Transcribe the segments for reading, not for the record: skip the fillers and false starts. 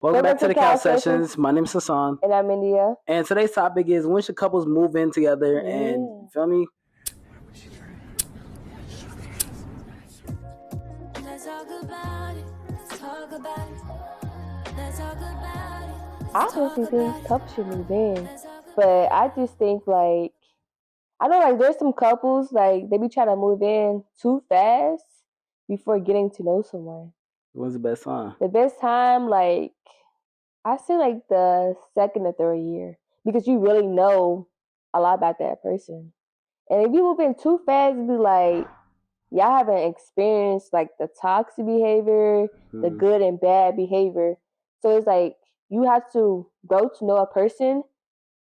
Welcome back to the Cal Sessions. My name is Hassan. And I'm India. And today's topic is when should couples move in together? And you feel me? Let's talk about it. Let's talk about it. Let's talk about it. I honestly think couples should move in. But I just think I know there's some couples they be trying to move in too fast before getting to know someone. When's the best time? The best time, I say the second or third year. Because you really know a lot about that person. And if you move in too fast, it'd be y'all haven't experienced the toxic behavior, the good and bad behavior. So it's you have to grow to know a person,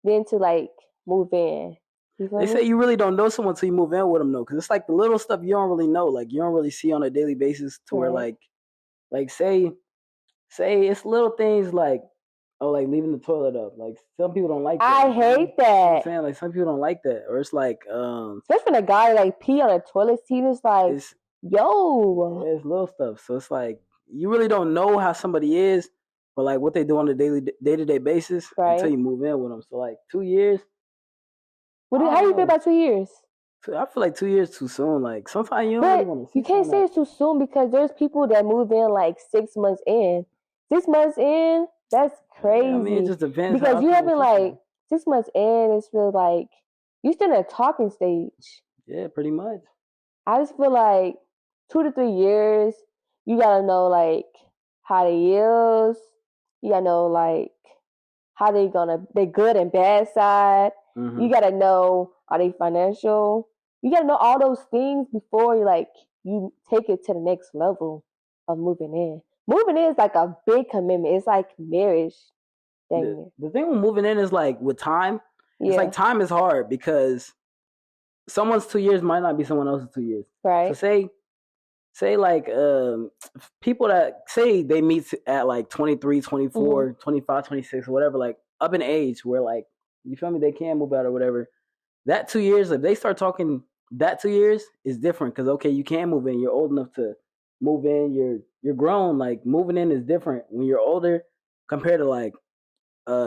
then to move in. They say you really don't know someone until you move in with them, though, because it's the little stuff you don't really know, you don't really see on a daily basis. To where say it's little things leaving the toilet up. Some people don't like that. I hate that. You know I'm saying some people don't like that, or it's especially when a guy pee on a toilet seat. It's yo, it's little stuff. So it's you really don't know how somebody is, but what they do on a day-to-day basis until you move in with them. So 2 years. How do you feel about 2 years? I feel 2 years too soon. Sometimes you don't really want to. You can't say it's too soon because there's people that move in 6 months in. 6 months in, that's crazy. Yeah, I mean, it just depends. Because you haven't 6 months in, it's feel you still in a talking stage. Yeah, pretty much. I just feel 2 to 3 years, you gotta know how they is. You gotta know how they good and bad side. Mm-hmm. You gotta know, are they financial? You gotta know all those things before you take it to the next level of moving in. Moving in is a big commitment. It's marriage. The thing with moving in is with time. Yeah. It's time is hard because someone's 2 years might not be someone else's 2 years. Right. So say people that say they meet at 23, 24, mm-hmm. 25, 26 or whatever, up in age where you feel me, they can move out or whatever. That 2 years, if they start talking, that 2 years is different because okay, you can move in. You're old enough to move in. You're grown. Moving in is different when you're older compared to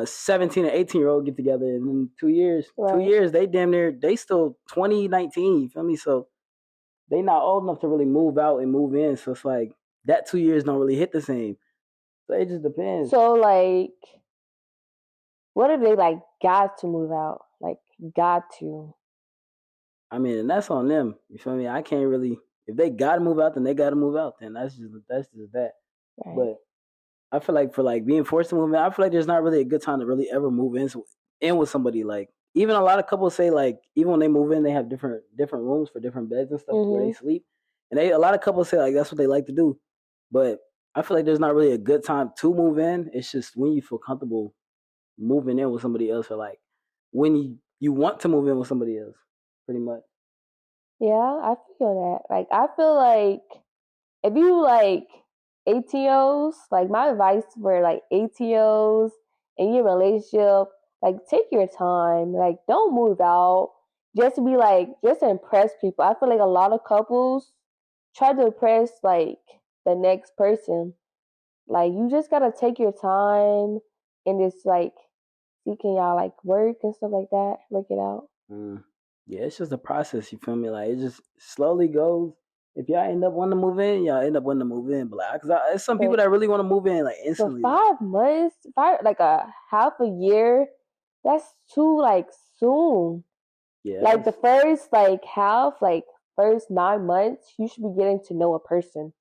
17 and 18-year-old get together and in 2 years. Right. 2 years, they damn near they still 20, 19. You feel me? So they not old enough to really move out and move in. So it's that 2 years don't really hit the same. So it just depends. So what if they got to move out? Got to. I mean, and that's on them. You feel me? I can't really. If they gotta move out, then they gotta move out. Then that's just that. Right. But I feel for being forced to move in, I feel there's not really a good time to really ever move in with somebody. Even a lot of couples say even when they move in, they have different rooms for different beds and stuff, mm-hmm. where they sleep. And a lot of couples say that's what they like to do. But I feel there's not really a good time to move in. It's just when you feel comfortable moving in with somebody else, or when you want to move in with somebody else, pretty much. Yeah, I feel that. I feel if you 18-years, my advice for 18-years in your relationship, take your time. Don't move out just to be just to impress people. I feel a lot of couples try to impress the next person. You just gotta take your time and just see can y'all work and stuff like that, work it out. Yeah, it's just a process. You feel me? It just slowly goes. If y'all end up wanting to move in, y'all end up wanting to move in. But because there's some people that really want to move in instantly. For 5 months, a half a year, that's too soon. Yeah. The first half, first 9 months, you should be getting to know a person,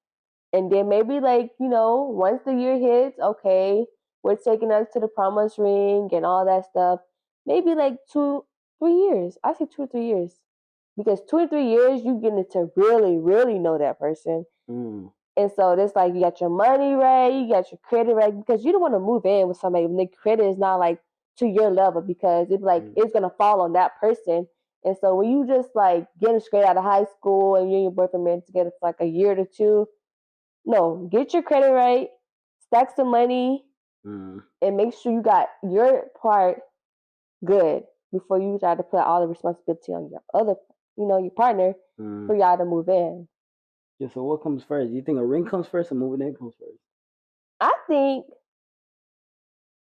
and then maybe once the year hits, okay, we're taking us to the promised ring and all that stuff. Maybe 2, 3 years. I say 2 or 3 years. Because 2 or 3 years, you getting to really, really know that person. Mm. And so it's you got your money right, you got your credit right, because you don't want to move in with somebody when the credit is not to your level, because it's it's going to fall on that person. And so when you just getting straight out of high school and you and your boyfriend been together for a year or two, no, get your credit right, stack some money, and make sure you got your part good before you try to put all the responsibility on your other, your partner, for y'all to move in. Yeah, so what comes first? Do you think a ring comes first or moving in comes first? I think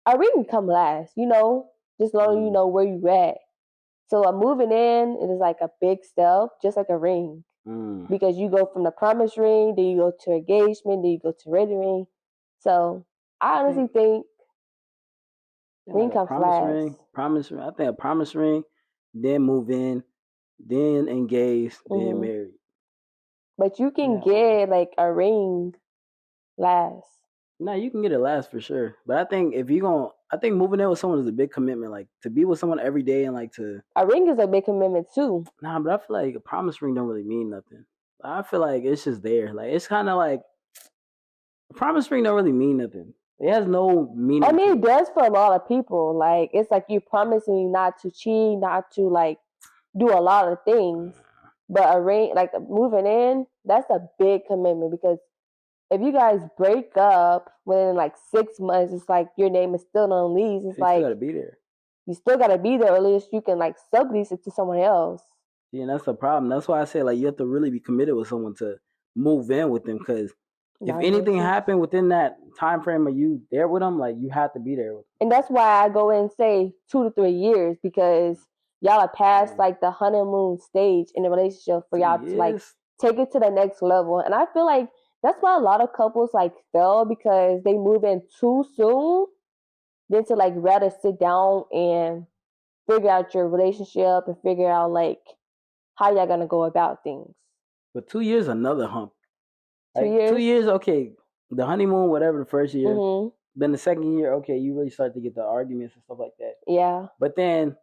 a ring can come last, you know, just as long as you know where you at. So moving in, it is like a big step, just like a ring. Because you go from the promise ring, then you go to engagement, then you go to wedding ring. So I honestly think ring comes last. Promise ring. I think a promise ring, then move in, then engage, then married. But you can get like a ring last. No, you can get it last for sure. But I think if you're gonna, I think moving in with someone is a big commitment. Like to be with someone every day and like to. A ring is a big commitment too. Nah, but I feel like a promise ring don't really mean nothing. I feel like it's just there. Like it's kind of like a promise ring don't really mean nothing. It has no meaning. I mean, it does for a lot of people. Like it's like you promising not to cheat, not to like do a lot of things. But a ring, like moving in, that's a big commitment because if you guys break up within like 6 months, it's like your name is still on the lease. It's like you gotta be there. You still gotta be there, or at least you can like sublease it to someone else. Yeah, and that's the problem. That's why I say like you have to really be committed with someone to move in with them. Because if anything happened within that time frame of you there with them, like you have to be there with them. And that's why I go and say 2 to 3 years because y'all are past like the honeymoon stage in the relationship for y'all to like take it to the next level. And I feel like that's why a lot of couples like fail because they move in too soon than to like rather sit down and figure out your relationship and figure out like how y'all gonna go about things. But 2 years, another hump. Like, 2 years? 2 years, okay. The honeymoon, whatever, the first year. Then the second year, okay, you really start to get the arguments and stuff like that. Yeah. But then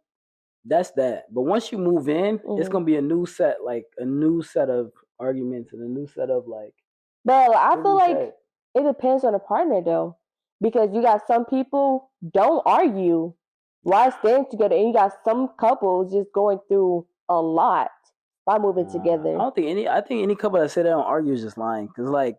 that's that. But once you move in, it's gonna be a new set of arguments and a new set of like. But I feel like it depends on the partner though, because you got some people don't argue while staying together, and you got some couples just going through a lot by moving together. I think any couple that say they don't argue is just lying. Cause like,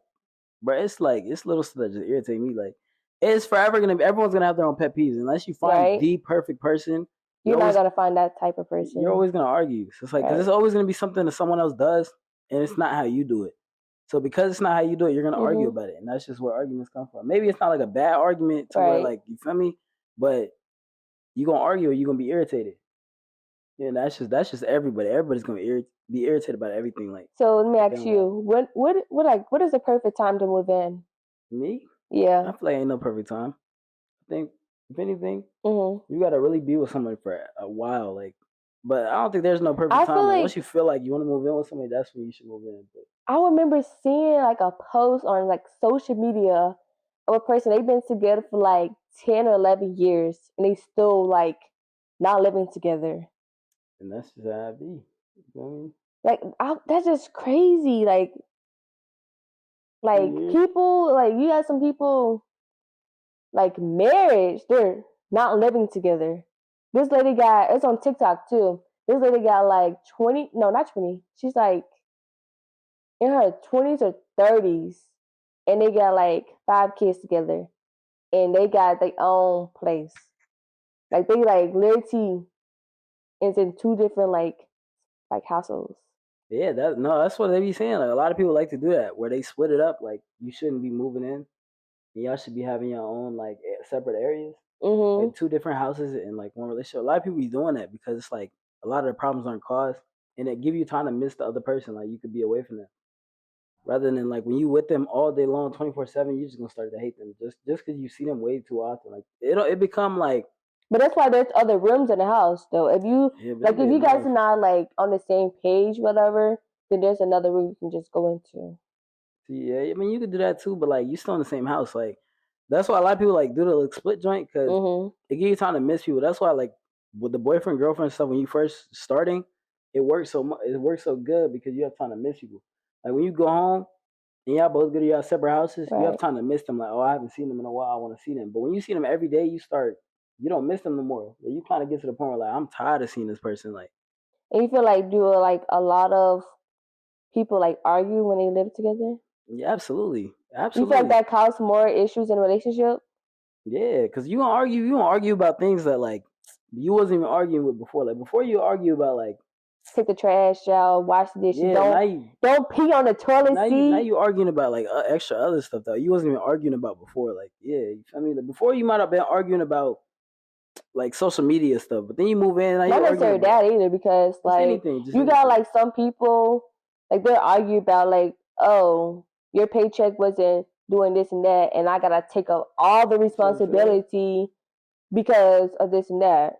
bro, it's little stuff that just irritate me. Like, it's everyone's gonna have their own pet peeves unless you find the perfect person. You're not gonna find that type of person. You're always gonna argue. So it's like, cause it's always gonna be something that someone else does, and it's not how you do it. So because it's not how you do it, you're gonna argue about it, and that's just where arguments come from. Maybe it's not like a bad argument to where like you feel me, but you gonna argue or you gonna be irritated. Yeah, that's just everybody. Everybody's gonna be irritated about everything. Like, so let me ask you, what is the perfect time to move in? Me? Yeah, I feel like ain't no perfect time. I think if anything, you gotta really be with somebody for a while. Like, but I don't think there's no perfect time. Like, once you feel like you want to move in with somebody, that's when you should move in. But I remember seeing like a post on like social media of a person they've been together for like 10 or 11 years and they still like not living together. And that's just how it be. You know what I mean? Like that's just crazy. Like people, like you got some people like marriage, they're not living together. This lady it's on TikTok too. This lady got like 20, no, not 20. She's like in her 20s or 30s, and they got like 5 kids together, and they got their own place. Like they like literally is in 2 different like households. Yeah, that's what they be saying. Like a lot of people like to do that, where they split it up. Like you shouldn't be moving in, and y'all should be having your own like separate areas, like 2 different houses in like one relationship. A lot of people be doing that because it's like a lot of the problems aren't caused, and it give you time to miss the other person. Like you could be away from them, rather than like when you with them all day long, 24/7, you're just gonna start to hate them just because you see them way too often. Like it become like. But that's why there's other rooms in the house, though. If you if you guys are not like on the same page, whatever, then there's another room you can just go into. Yeah, I mean you could do that too, but like you still in the same house. Like that's why a lot of people like do the like, split joint because it gives you time to miss people. That's why like with the boyfriend girlfriend stuff when you first starting, it works so much. It works so good because you have time to miss people. Like when you go home and y'all both go to your separate houses, you have time to miss them. Like I haven't seen them in a while. I want to see them. But when you see them every day, you don't miss them no more. You kind of get to the point where like I'm tired of seeing this person. Like, and you feel like do like a lot of people like argue when they live together? Yeah, absolutely. You feel like that causes more issues in a relationship? Yeah, because you gonna argue about things that like you wasn't even arguing with before. Like before you argue about like take the trash out, wash the dishes. Don't pee on the toilet seat. Now you arguing about like extra other stuff though. You wasn't even arguing about before. Like, yeah, I mean, before you might have been arguing about like social media stuff, but then you move in. Not necessarily that either, because like you got like some people like they'll argue about like, oh, your paycheck wasn't doing this and that, and I gotta take up all the responsibility because of this and that.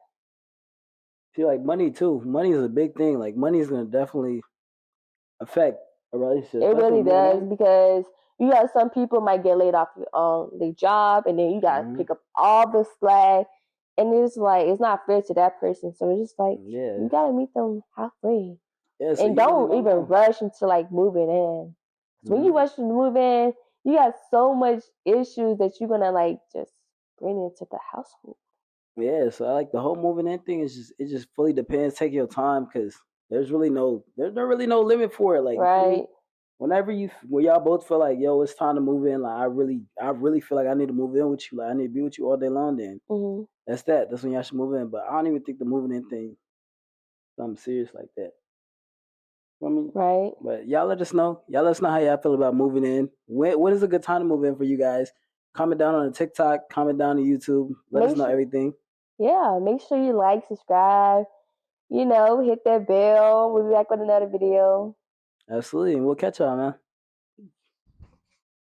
See, like money too. Money is a big thing. Like money is gonna definitely affect a relationship. It really does, because you got some people might get laid off their job, and then you gotta pick up all the slack, and it's like it's not fair to that person. So it's just like you gotta meet them halfway, and don't even rush into like moving in. When you rush to move in, you got so much issues that you're gonna like just bring into the household. Yeah, so I like the whole moving in thing. It just fully depends. Take your time, because there's really no limit for it. Like when y'all both feel like, yo, it's time to move in. Like I really feel like I need to move in with you. Like I need to be with you all day long. Then that's when y'all should move in. But I don't even think the moving in thing something serious like that. I mean, right. But y'all let us know. Y'all let us know how y'all feel about moving in. When is a good time to move in for you guys? Comment down on the TikTok. Comment down on YouTube. Let us know everything. Yeah, make sure you like, subscribe. Hit that bell. We'll be back with another video. Absolutely, and we'll catch y'all, man.